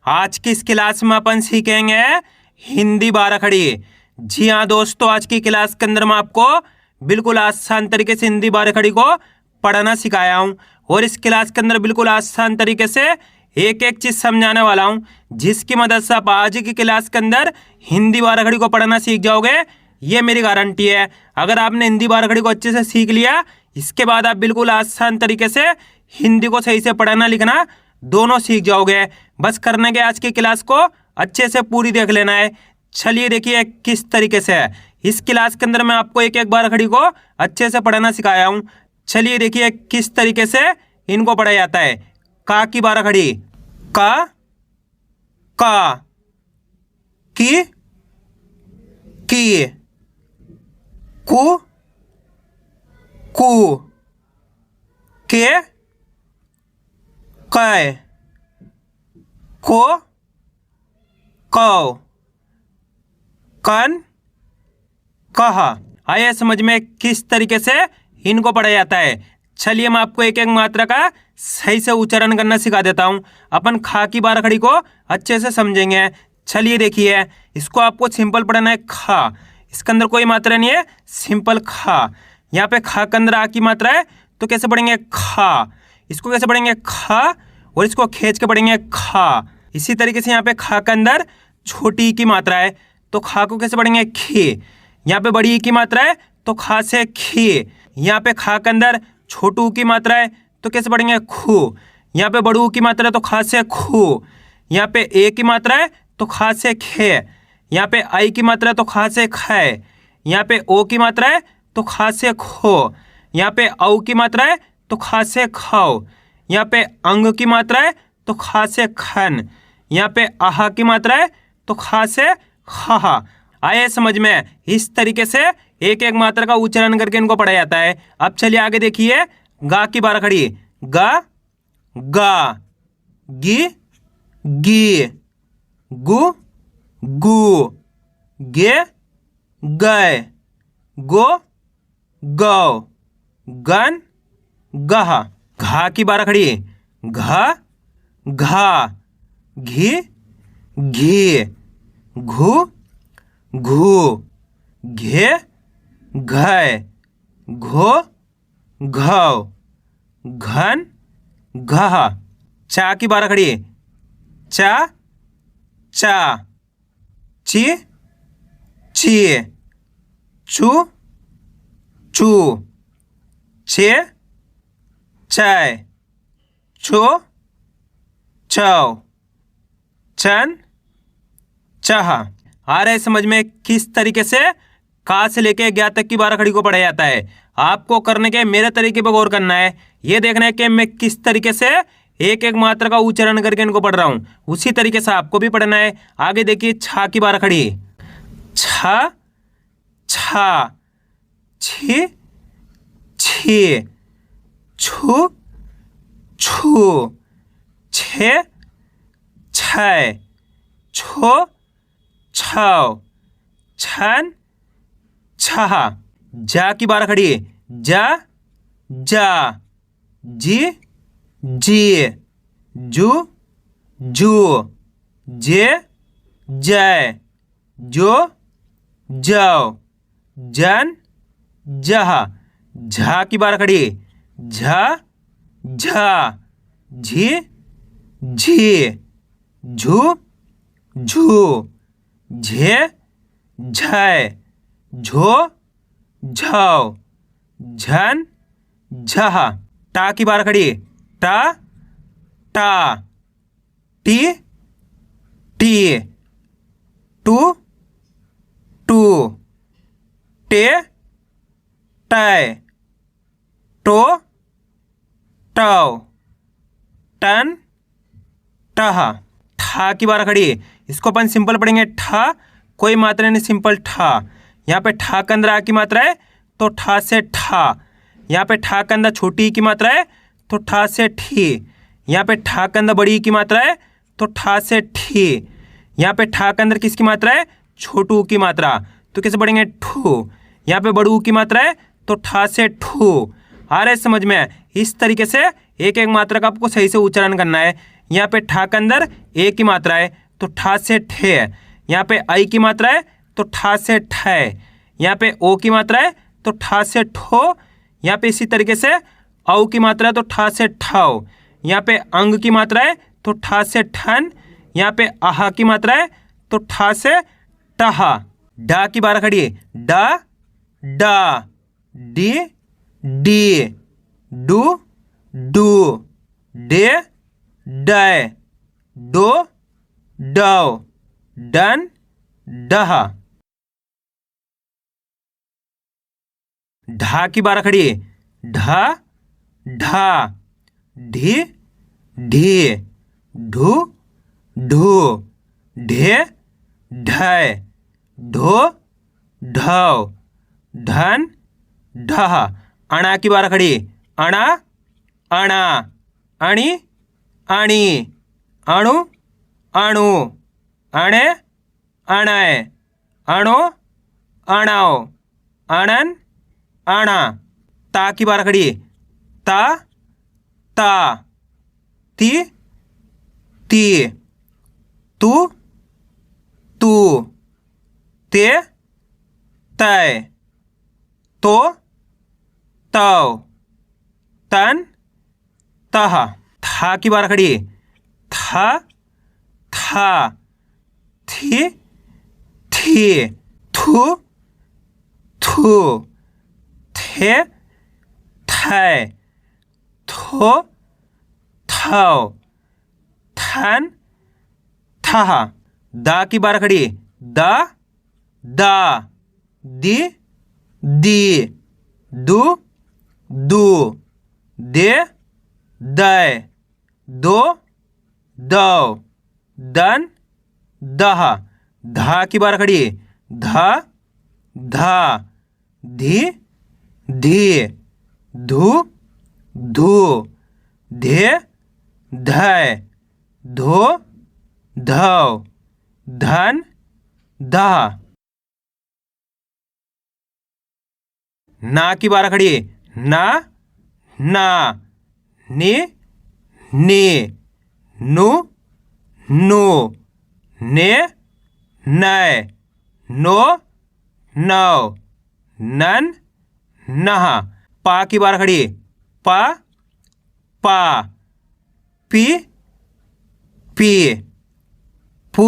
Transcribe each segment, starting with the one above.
आज की इस क्लास में अपन सीखेंगे हिंदी बाराखड़ी। जी हाँ दोस्तों, आज की क्लास के अंदर मैं आपको बिल्कुल आसान तरीके से हिंदी बाराखड़ी को पढ़ना सिखाया हूँ और इस क्लास के अंदर बिल्कुल आसान तरीके से एक एक चीज़ समझाने वाला हूँ, जिसकी मदद से आप आज की क्लास के अंदर हिंदी बाराखड़ी को पढ़ना सीख जाओगे। ये मेरी गारंटी है। अगर आपने हिंदी बाराखड़ी को अच्छे से सीख लिया, इसके बाद आप बिल्कुल आसान तरीके से हिंदी को सही से पढ़ना लिखना दोनों सीख जाओगे। बस करने के आज की क्लास को अच्छे से पूरी देख लेना है। चलिए देखिए किस तरीके से है। इस क्लास के अंदर मैं आपको एक एक बाराखड़ी को अच्छे से पढ़ना सिखाया हूँ। चलिए देखिए किस तरीके से इनको पढ़ा जाता है। का की बाराखड़ी, का की कु के कै को कौ कन कहा। आइए समझ में किस तरीके से इनको पढ़ा जाता है। चलिए मैं आपको एक एक मात्रा का सही से उच्चारण करना सिखा देता हूँ। अपन खा की बाराखड़ी को अच्छे से समझेंगे। चलिए देखिए, इसको आपको सिंपल पढ़ना है। खा, इसके अंदर कोई मात्रा नहीं है, सिंपल खा। यहाँ पे खा के अंदर आ की मात्रा है, तो कैसे पढ़ेंगे खा। इसको कैसे पढ़ेंगे खा, और इसको खींच के पढ़ेंगे खा। इसी तरीके से यहाँ पे खा के अंदर छोटी की मात्रा है, तो खा को कैसे पढ़ेंगे खी। यहाँ पे बड़ी की मात्रा है, तो खा से खी। यहाँ पे खा के अंदर छोटू की मात्रा है, तो कैसे पढ़ेंगे खू। यहाँ पे बड़ू की मात्रा है, तो खा से खू। यहाँ पे ए की मात्रा है, तो खा से खे। यहाँ पे आई की मात्रा है, तो खा से खे। यहाँ पे ओ की मात्रा है, तो खा से खो। यहाँ पे औ की मात्रा है, तो खा से खाओ। यहाँ पे अंग की मात्रा है, तो खा से खन। यहाँ पे आहा की मात्रा है, तो खा से खा। आए समझ में। इस तरीके से एक एक मात्रा का उच्चारण करके इनको पढ़ा जाता है। अब चलिए आगे देखिए। गा की बाराखड़ी, गा गा, गी गी, गु गु, गे गए, गो गौ, गन गहा। घा की बाराखड़ी, घा घा, घी घी, घू घू, घे घय, घो घौ, घन घहा। चा की बाराखड़ी, चा चा, ची ची, चू चू, चे चाय, चो चौ, चन चाह। आ रहे समझ में किस तरीके से का से लेके ज्ञा तक की बाराखड़ी को पढ़ा जाता है। आपको करने के मेरे तरीके पर गौर करना है। ये देखना है कि मैं किस तरीके से एक एक मात्रा का उच्चारण करके इनको पढ़ रहा हूँ, उसी तरीके से आपको भी पढ़ना है। आगे देखिए छा की बाराखड़ी, छा छा, छी छी, छू छू, छे छै, छो छौ, छन छहा। जा की बाराखड़ी, जा जा, जी जी, जू जू, जे जय, जो जौ, जन जहा। झा की बाराखड़ी, झा झा, झी झी, झू झू, झे झय, झो झौ, झन झहा। टा की बाराखड़ी, टा टा, टी टी, टू टू, टे टै, टो टौ, टन टहा। ठा की बाराखड़ी, इसको अपन सिंपल पढ़ेंगे ठा, कोई मात्रा नहीं, सिंपल ठा। यहाँ पे ठा के अंदर आ की मात्रा है, तो ठा से ठा। यहाँ पे ठा के अंदर छोटी की मात्रा है, तो ठा से ठी। यहाँ पे ठा के अंदर बड़ी की मात्रा है, तो ठा से ठी। यहाँ पे ठा के अंदर किसकी मात्रा है, छोटू की मात्रा, तो कैसे पढ़ेंगे ठू। यहाँ पे बड़ू की मात्रा है, तो ठा से ठू। आ रहा है समझ में। इस तरीके से एक एक मात्रा का आपको सही से उच्चारण करना है। यहाँ पे ठा के अंदर ए की मात्रा है तो ठा से ठे है। यहाँ पे आई की मात्रा है तो ठा से ठ है। यहाँ पे ओ की मात्रा है तो ठा से ठो। यहाँ पे इसी तरीके से औ की मात्रा है तो ठा से ठौ। यहाँ पे अंग की मात्रा है तो ठा से ठन। यहाँ पे आहा की मात्रा है तो ठा से टहा। डा की बारह खड़ी है। डा डा, डी डी, डू डू, डे डय, डो डौ, डन डहा। ढा की बारह खड़ी है। ढा ढा, ढी ढी, ढू ढू, ढे ढय, ढो ढौ, ढन ढहा। अणा की बारह खड़ी। अणा अणा, अणी अणी, अणु अणु, अणे अणय, अणो अणाओ, अणन अणा। ता की बारह खड़ी। ता ता, ती ती, तू तू, ते तय, तो तौ, तन तहा। था की बारह खड़ी। था था, थी थी, थू थू, थे थै, थो थौ, थन थहा। दा की बारह खड़ी। दा दा, दी दी, दू दू, दे दय, दो दौ, दन दहा। धा की बारह खड़ी। धा धा, धी धी, धू धू, धे धय, धो धौ, धन दहा। ना की बारह खड़ी। ना ना, नी नी, नु नु, ने नय, नो नौ, नन नहा। पा की बारह खड़ी। पा पा, पी पी, पू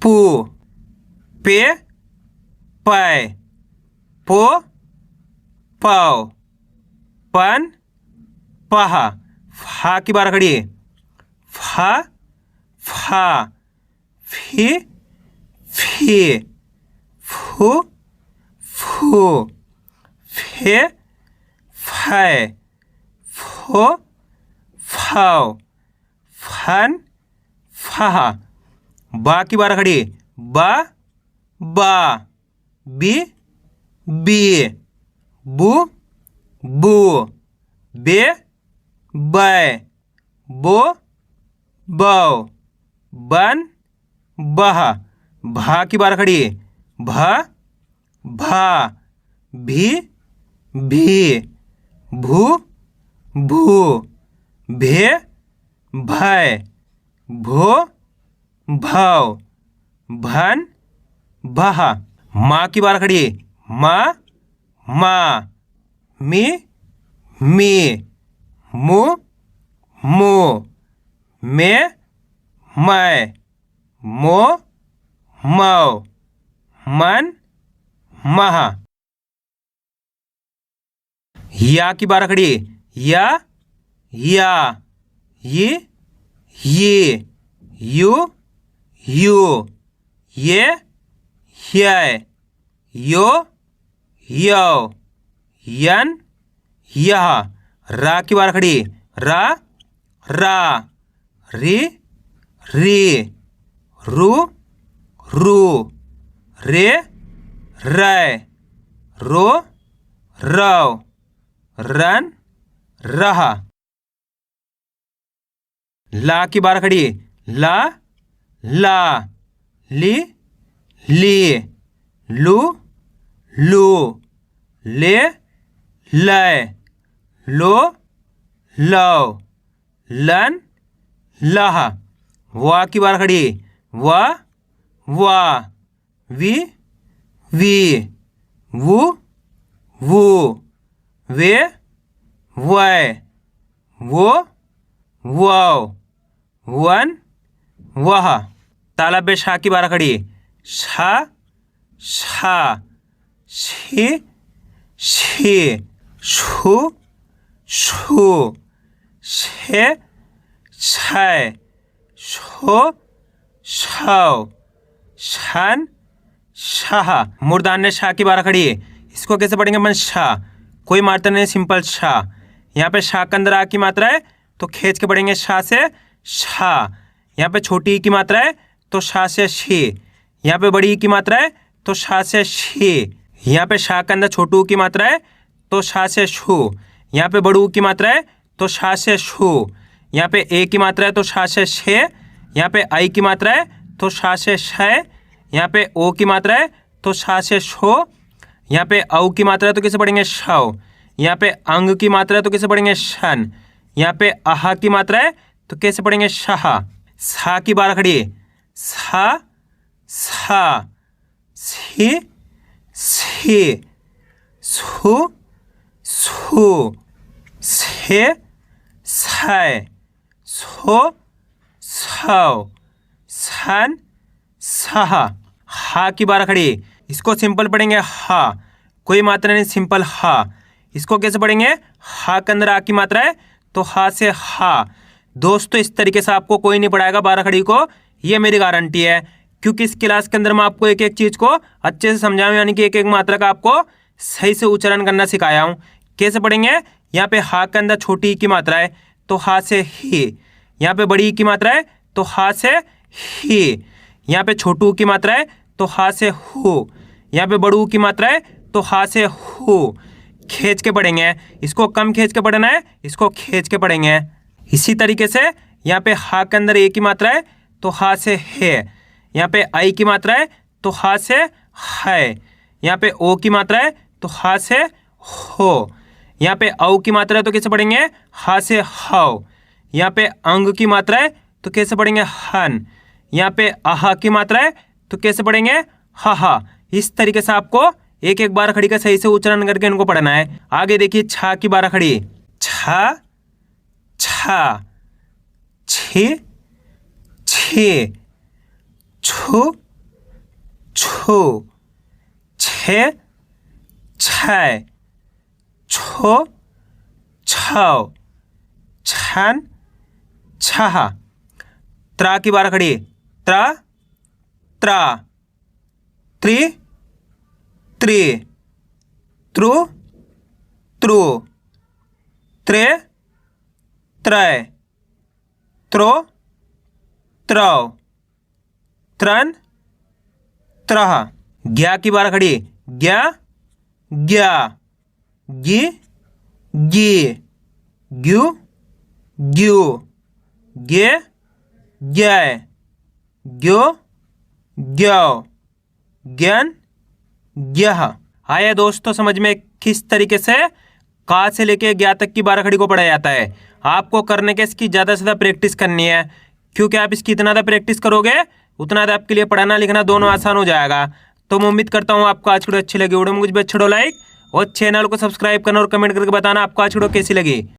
पू, पे पै, पो पौ, पन पहा। फा की बारह खड़ी। फा फा, फी फी, फू फू, फे फै, फो फौ, फन फहा। बा की बारह खड़ी। बा बा, बी बी, बू बू, बे बै, बो बौ, बन बहा। भा की बारह खड़ी। भा भा, भी भी, भू भू, भे भय, भो भौ, भन बहा। माँ की बारह खड़ी। माँ माँ, मी मी, मु मु, मे मैं, मो मौ, मन महा। या की बारह खड़ी। या या, ये यू यू, ये यो यौ, यन यह। रा की बारह खड़ी। रा रा, री री, रू रू, रे रै, रो रौ, रन रहा। ला की बारह खड़ी। ला ला, ली ली, लू लू, ले लै, लो लौ, लन लह। वा की बार खड़ी, वा वा, वी वी, वु वु, वे वै, वो वाव, वन वह। तालब में शा की बार खड़ी, शा शा, शी शी, शु शु, शे छय, शो छव, शन शाह। मूर्धन्य शाह की बार खड़ी है, इसको कैसे पढ़ेंगे अपन, शाह। कोई मात्रा नहीं, सिंपल शाह। यहाँ पे शाह के अंदर आ की मात्रा है तो खींच के पढ़ेंगे शाह से शाह। यहाँ पे छोटी ई की मात्रा है तो शाह से शी। यहाँ पे बड़ी ई की मात्रा है तो शाह से शी। यहाँ पे शाह के अंदर छोटू की मात्रा है तो शाह से शू। यहाँ पे बड़ू की मात्रा है तो शाह से शू। यहाँ पे ए की मात्रा है तो शाह से शे। यहाँ पे आई की मात्रा है तो शाह से शय। यहाँ पे ओ की मात्रा है तो शाह से शो। यहाँ पे औ की मात्रा है तो कैसे पढ़ेंगे शव। यहाँ पे अंग की मात्रा है तो कैसे पढ़ेंगे शन। यहाँ पे आहा की मात्रा है तो कैसे पढ़ेंगे शाह। सा की बार खड़ी है, सा सा, सी सी, सु सु, से सय, सो सव, सन सह। हा की बार खड़ी, इसको सिंपल पढ़ेंगे हा। कोई मात्रा नहीं, सिंपल हा। इसको कैसे पढ़ेंगे, हा के अंदर आ की मात्रा है तो हा से हा। दोस्तों इस तरीके से आपको कोई नहीं पढ़ाएगा बारह खड़ी को, ये मेरी गारंटी है, क्योंकि इस क्लास के अंदर मैं आपको एक एक चीज़ को अच्छे से समझाऊँ, यानी कि एक एक मात्रा का आपको सही से उच्चारण करना सिखाया हूँ। कैसे पढ़ेंगे, यहाँ पे हा के अंदर छोटी ई की मात्रा है तो हा से ही। यहाँ पे बड़ी ई की मात्रा है तो हा से ही। यहाँ पे छोटू की मात्रा है तो हा से हु। यहाँ पे बड़ू की मात्रा है तो हा से हु। खींच के पढ़ेंगे, इसको कम खींच के पढ़ना है, इसको खींच के पढ़ेंगे। इसी तरीके से यहाँ पे हा के अंदर ए की मात्रा है तो हा से है। यहाँ पे आई की मात्रा है तो हा से है। यहाँ पे ओ की मात्रा है तो हा से हो। यहाँ पे औ की मात्रा है तो कैसे पढ़ेंगे, हा से हाव। यहाँ पे अंग की मात्रा है तो कैसे पढ़ेंगे हन। यहाँ पे आहा की मात्रा है तो कैसे पढ़ेंगे हा। इस तरीके से आपको एक एक बार खड़ी का सही से उच्चारण करके इनको पढ़ना है। आगे देखिए छा की बार खड़ी, छा छा, छी छी, छु छु, छे छय, छो छव, छन छह। त्रा की बार खड़ी, त्रा त्रा, त्रि त्रि,त्रुत्रु, त्रे त्रय, त्रो त्रव, त्रन त्रह। ज्ञा की बार खड़ी, ज्ञा ज्ञा, गी गी, ग्यू ग्यू, गे ग्य, ग्यो ग्यो, ज्ञान ज्ञः। आया दोस्तों समझ में किस तरीके से का से लेके ज्ञा तक की बारह खड़ी को पढ़ा जाता है। आपको करने के इसकी ज़्यादा से ज़्यादा प्रैक्टिस करनी है, क्योंकि आप इसकी इतना ज़्यादा प्रैक्टिस करोगे उतना ज़्यादा आपके लिए पढ़ना लिखना दोनों आसान हो जाएगा। तो मैं उम्मीद करता हूँ आपको आज की वीडियो अच्छी लगी। वीडियो में कुछ भी अच्छा लाइक और चैनल को सब्सक्राइब करना और कमेंट करके बताना आपको आज की वीडियो कैसी लगी।